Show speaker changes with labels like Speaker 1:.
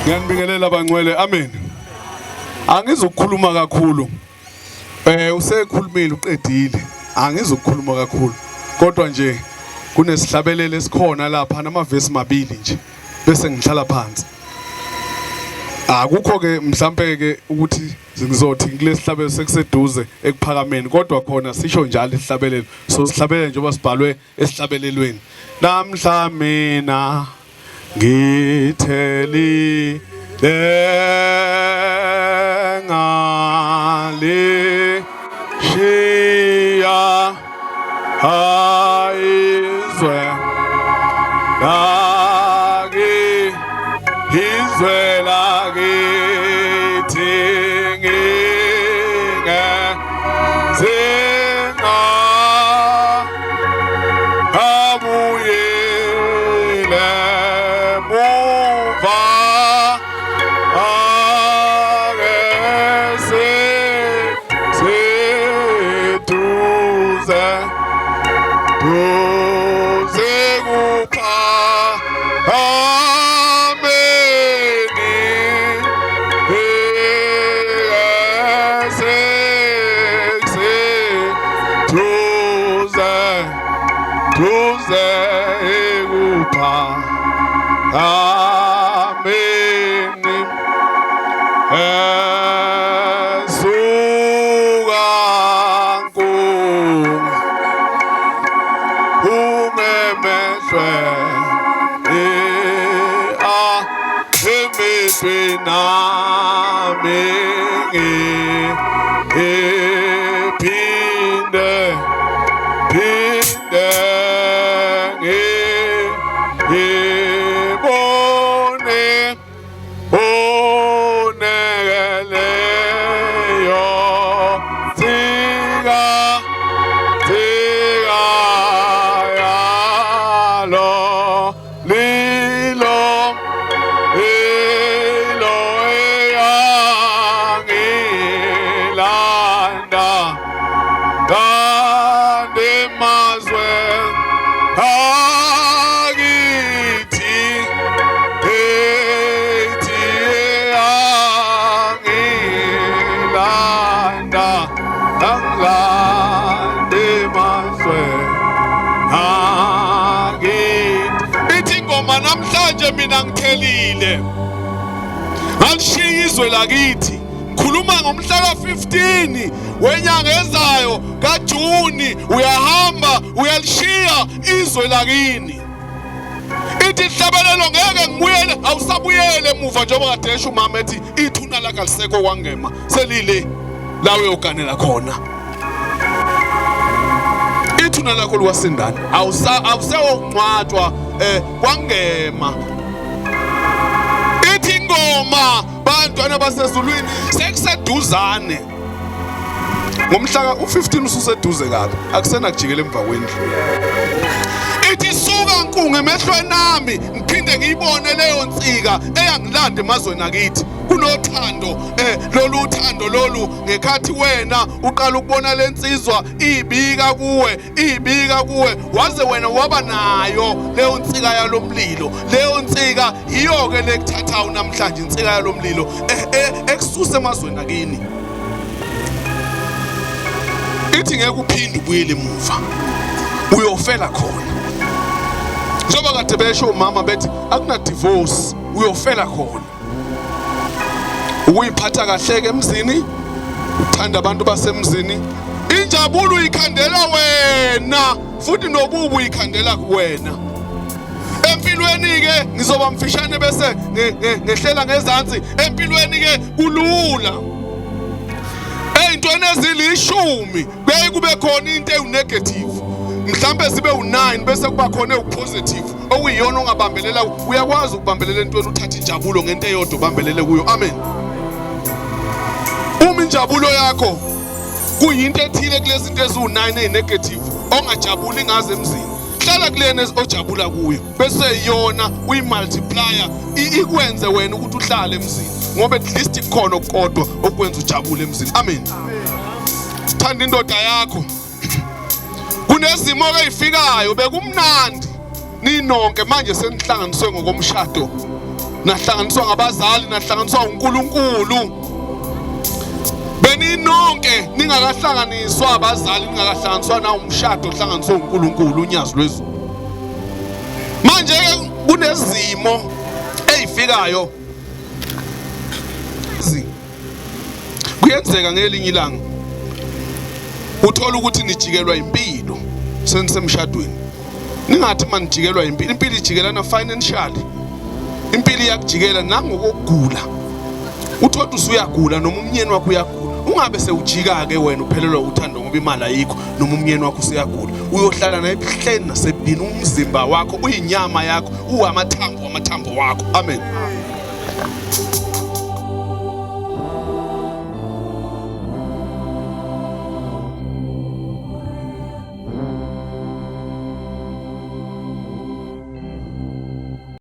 Speaker 1: Ngiyanibingelela bangcwele, amen. Angizokukhuluma kakhulu. Usekhulumile uqedile. Angizokukhuluma kakhulu. Kodwa nje kunesihlabelelo esikhona lapha namavesi mabili nje bese ngihlala phansi. Akukho ke mhlambe ke ukuthi ngizothi kulesihlabelelo sekuseduze ekuphakameni kodwa khona sisho njalo isihlabelelo. So sihlabelele njengoba sibhalwe esihlabelelweni. Namhla mina ngitheli lengali shia haizwe lagi izwe lagi tinginge zinga abuyele muva
Speaker 2: namhlanje mina ngithelile ngalishiya izwe lakithi ngikhuluma ngomhla ka15 wenyanga ezayo kaJuni uyahamba uyalishiya izwe lakini ithi ihlabelelo ngeke ngibuyele awusabuyele emuva njengoba kade esho umama ethi ithuna lakhe lisekho kwangema selile lawe uganela khona ithuna lakho liwasindana awusewongcwatshwa kwangema ithi ingoma bantwana basezulwini sekuseduzane ngomhla u15 ususeduze kabi akusena kujikela emva kwendlu ithi suka nkungu emehlweni nami ngiphinde ngiyibone leyo nsika eyangilanda emazweni akithi kunothando lolu uthando lolu ngekhathi wena uqala ukubona lensizwa ibika kuwe waze wena waba nayo leyo nsika yalomlilo leyo nsika iyo ke lekuthathayo namhlanje insika yalomlilo ekususe emazweni akini ithi ngeke uphinde ubuyele emuva uyofela khona njengoba kade besho umama bethi akuna divorce uyofela khona ukuyiphatha kahle ke emzini uthanda abantu basemzini injabulo uyikhandela wena futhi nobubu uyikhandela kuwena empilweni ke ngizoba mfishane bese ngehlela ngezansi empilweni ke kulula eyintweni ezilishumi kuye kube khona into enegative mhlambe sibe u9 bese kuba khona epositive okuyiyona ongabambelela uyakwazi ukubambelela entweni uthatha injabulo ngento eyodwa ubambelele kuyo amen uma injabulo yakho kuyinto ethile kulezi zinto ezu9 enegative ongajabuli ngaze emzini hlala kulena ojabula kuyo bese yona uyimultiplier ikwenze wena ukuthi uhlale emzini ngoba at least ikhona okukodwa okwenza ujabule emzini amen thanda indoda yakho kunezimo ezifikayo bekumnandi ninonke manje senihlanganiswe ngokomshado, nahlanganiswa ngabazali, nahlanganiswa uNkulunkulu. Beninonke ningakahlanganiswa abazali, ningakahlanganiswa na umshado ohlanganiswe uNkulunkulu, unyazi lwezulu. Manje kunezimo ezifikayo, kuyenzeka ngelinye ilanga uthola ukuthi nijikelwa impilo senisemshadweni. Ningathi manijikelwa impilo, impilo ijikelana financially, impilo iyakujikela nangokugula. Uthola usuyagula noma umnyeni wakho uyagula, ungabe sewujika ke wena uphelelwa uthando ngoba imali ayikho, noma umnyeni wakho usuyagula, uyohlala naye ebuhleni nasebini. Umzimba wakho uyinyama yakho, uwamathambo wakho. Amen.